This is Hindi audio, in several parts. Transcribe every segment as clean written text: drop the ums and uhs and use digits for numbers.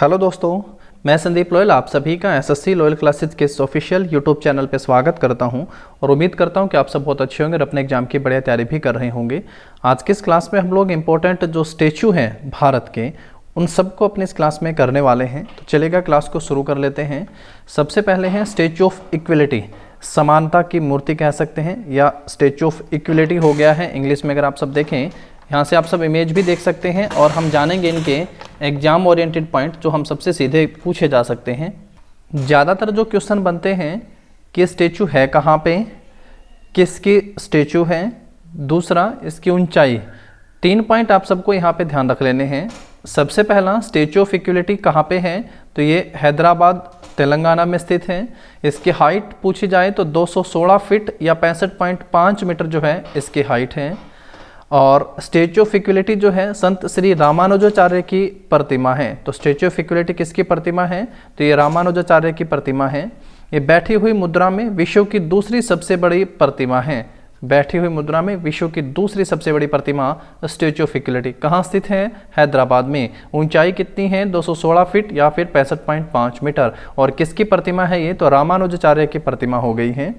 हेलो दोस्तों, मैं संदीप लोयल आप सभी का एसएससी लोयल क्लासेस के इस ऑफिशियल यूट्यूब चैनल पर स्वागत करता हूं और उम्मीद करता हूं कि आप सब बहुत अच्छे होंगे और अपने एग्जाम की बढ़िया तैयारी भी कर रहे होंगे। आज की इस क्लास में हम लोग इम्पोर्टेंट जो स्टेचू हैं भारत के, उन सबको अपने इस क्लास में करने वाले हैं। तो चलेगा, क्लास को शुरू कर लेते हैं। सबसे पहले हैं स्टैच्यू ऑफ इक्वलिटी, समानता की मूर्ति कह सकते हैं, या स्टैच्यू ऑफ इक्वलिटी हो गया है इंग्लिश में। अगर आप सब देखें, यहाँ से आप सब इमेज भी देख सकते हैं और हम जानेंगे इनके एग्जाम ओरिएंटेड पॉइंट जो हम सबसे सीधे पूछे जा सकते हैं। ज़्यादातर जो क्वेश्चन बनते हैं कि स्टैचू है कहाँ पे, किसकी स्टैचू है, दूसरा इसकी ऊंचाई। 3 पॉइंट आप सबको यहाँ पे ध्यान रख लेने हैं। सबसे पहला, स्टैचू ऑफ इक्वलिटी कहाँ पे है, तो ये हैदराबाद तेलंगाना में स्थित है। इसकी हाइट पूछी जाए तो 216 फीट या 65.5 मीटर जो है इसकी हाइट है। और स्टैचू ऑफ इक्वलिटी जो है संत श्री रामानुजाचार्य की प्रतिमा है। तो स्टैचू ऑफ इक्वलिटी किसकी प्रतिमा है, तो ये रामानुजाचार्य की प्रतिमा है। ये बैठी हुई मुद्रा में विश्व की दूसरी सबसे बड़ी प्रतिमा है। बैठी हुई मुद्रा में विश्व की दूसरी सबसे बड़ी प्रतिमा स्टैचू ऑफ इक्वलिटी कहाँ स्थित है, हैदराबाद में। ऊंचाई कितनी है, 216 फीट या फिर 65.5 मीटर। और किसकी प्रतिमा है ये, तो रामानुजाचार्य की प्रतिमा हो गई है।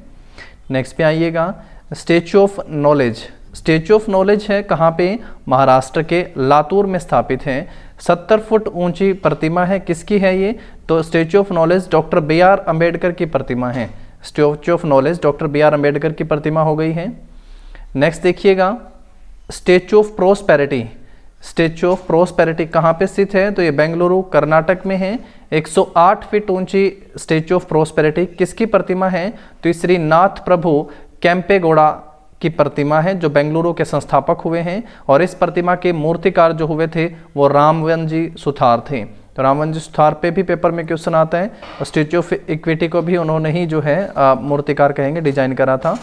नेक्स्ट पे आइएगा, statue of knowledge. Statue of knowledge है कहाँ पे, महाराष्ट्र के लातूर में स्थापित है। 70 फुट ऊंची प्रतिमा है। किसकी है ये, तो statue of knowledge doctor B.R. Ambedkar की प्रतिमा है। Statue of knowledge doctor B.R. Ambedkar की प्रतिमा हो गई है। नेक्स्ट देखिएगा, statue of prosperity. Statue of prosperity कहाँ पे स्थित है, तो ये बेंगलुरु कर्नाटक में है। 108 फीट ऊंची स्टैचू ऑफ प्रोस्पेरिटी किसकी प्रतिमा है, तो श्री नाथ प्रभु कैंपेगौड़ा की प्रतिमा है, जो बेंगलुरु के संस्थापक हुए हैं। और इस प्रतिमा के मूर्तिकार जो हुए थे वो रामवनजी सुथार थे। तो रामवनजी सुथार पे भी पेपर में क्वेश्चन आता है। और स्टैचू ऑफ इक्विटी को भी उन्होंने ही जो है मूर्तिकार कहेंगे, डिजाइन करा था।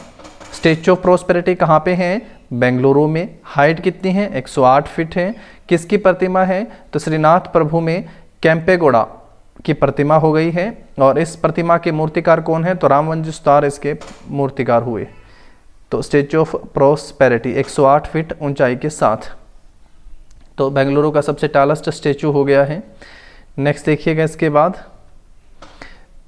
स्टैचू ऑफ प्रोस्पेरिटी कहाँ पे है, बेंगलुरु में। हाइट कितनी है, 108 फीट है। किसकी प्रतिमा है, तो श्रीनाथ प्रभु में कैंपेगौड़ा की प्रतिमा हो गई है। और इस प्रतिमा के मूर्तिकार कौन है, तो रामवनजी सुथार इसके मूर्तिकार हुए। तो स्टैचू ऑफ प्रोस्पेरिटी 108 फीट ऊंचाई के साथ, तो बेंगलुरु का सबसे टालेस्ट स्टैचू हो गया है। नेक्स्ट देखिएगा, इसके बाद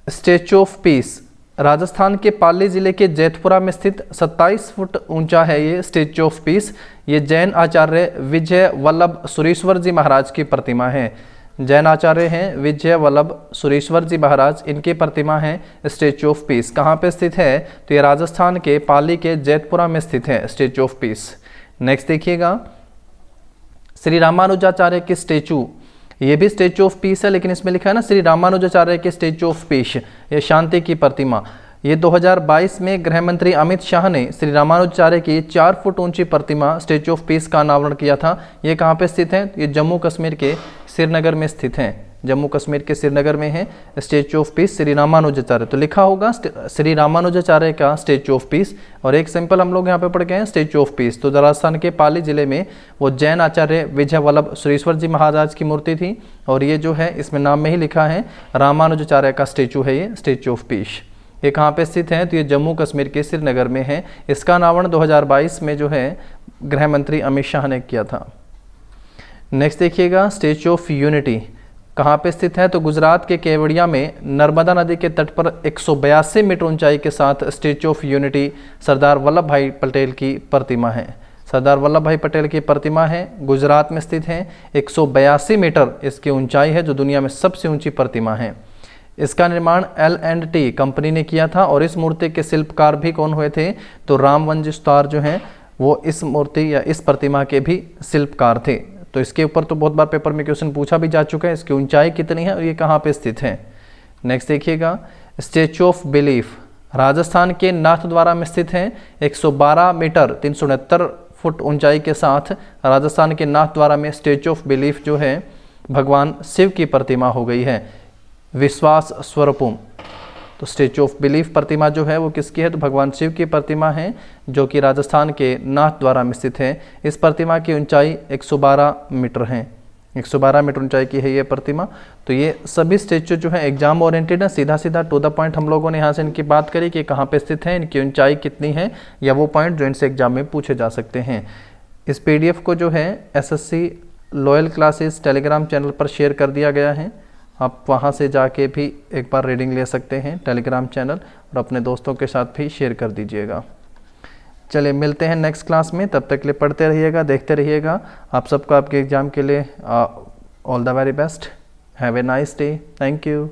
स्टैचू ऑफ पीस। राजस्थान के पाली जिले के जैतपुरा में स्थित 27 फुट ऊंचा है ये स्टैचू ऑफ पीस। ये जैन आचार्य विजय वल्लभ सुरीश्वर जी महाराज की प्रतिमा है। जैन आचार्य हैं विजय वल्लभ सुरीश्वर जी महाराज, इनकी प्रतिमा है स्टैचू ऑफ पीस। कहाँ पे स्थित है, तो ये राजस्थान के पाली के जैतपुरा में स्थित है स्टैचू ऑफ पीस। नेक्स्ट देखिएगा, श्री रामानुजाचार्य की स्टैचू। ये भी स्टैचू ऑफ पीस है, लेकिन इसमें लिखा है ना श्री रामानुजाचार्य के स्टैचू ऑफ पीस, ये शांति की प्रतिमा। ये 2022 में गृह मंत्री अमित शाह ने श्री रामानुजाचार्य की 4 फुट ऊंची प्रतिमा स्टैचू ऑफ पीस का अनावरण किया था। ये कहाँ पे स्थित है, ये जम्मू कश्मीर के श्रीनगर में स्थित है। जम्मू कश्मीर के श्रीनगर में है statue of peace Shri Ramanujacharya. तो लिखा होगा श्री रामानुजाचार्य का स्टैचू ऑफ पीस। और एक सिंपल हम लोग यहाँ पे पढ़ गए हैं स्टैचू ऑफ पीस। तो राजस्थान के पाली जिले में वो जैन आचार्य विजय वल्लभ सुरीश्वर जी महाराज की मूर्ति थी। और ये जो है इसमें नाम में ही लिखा है रामानुजाचार्य का स्टैचू है, ये स्टैचू ऑफ पीस। ये कहाँ पे स्थित है, तो ये जम्मू कश्मीर के श्रीनगर में है। इसका अनावरण 2022 में जो है गृह मंत्री अमित शाह ने किया था। नेक्स्ट देखिएगा, स्टैचू ऑफ यूनिटी कहाँ पे स्थित है, तो गुजरात के केवड़िया में नर्मदा नदी के तट पर 182 मीटर ऊंचाई के साथ statue of unity Sardar Vallabh भाई पटेल की प्रतिमा है। सरदार वल्लभ भाई पटेल की प्रतिमा है, गुजरात में स्थित है। 182 मीटर इसकी ऊंचाई है, जो दुनिया में सबसे ऊंची प्रतिमा है। इसका निर्माण L&T कंपनी ने किया था। और इस मूर्ति के शिल्पकार भी कौन हुए थे, तो रामवनजी सुतार जो हैं वो इस मूर्ति या इस प्रतिमा के भी शिल्पकार थे। तो इसके ऊपर तो बहुत बार पेपर में क्वेश्चन पूछा भी जा चुका है। इसकी ऊंचाई कितनी है और ये कहाँ पे स्थित है। नेक्स्ट देखिएगा, स्टैचू ऑफ बिलीफ राजस्थान के नाथद्वारा में स्थित है। 112 मीटर 369 फुट ऊंचाई के साथ राजस्थान के नाथद्वारा में स्टैचू ऑफ बिलीफ जो है भगवान शिव की प्रतिमा हो गई है, विश्वास स्वरूपम। तो स्टैचू ऑफ बिलीफ प्रतिमा जो है वो किसकी है, तो भगवान शिव की प्रतिमा है, जो कि राजस्थान के नाथद्वारा में स्थित है। इस प्रतिमा की ऊंचाई 112 मीटर है। 112 मीटर ऊंचाई की है ये प्रतिमा। तो ये सभी स्टैचू जो है एग्जाम ओरिएंटेड है, सीधा सीधा टू द पॉइंट हम लोगों ने यहाँ से इनकी बात करी कि कहाँ पे स्थित है, इनकी ऊंचाई कितनी है, या वो पॉइंट जो इनसे एग्जाम में पूछे जा सकते हैं। इस PDF को जो है SSC loyal classes Telegram channel पर शेयर कर दिया गया है। आप वहाँ से जाके भी एक बार रीडिंग ले सकते हैं टेलीग्राम चैनल, और अपने दोस्तों के साथ भी शेयर कर दीजिएगा। चलिए मिलते हैं नेक्स्ट क्लास में, तब तक के लिए पढ़ते रहिएगा, देखते रहिएगा। आप सबको आपके एग्ज़ाम के लिए all the very best. Have a nice day. Thank you.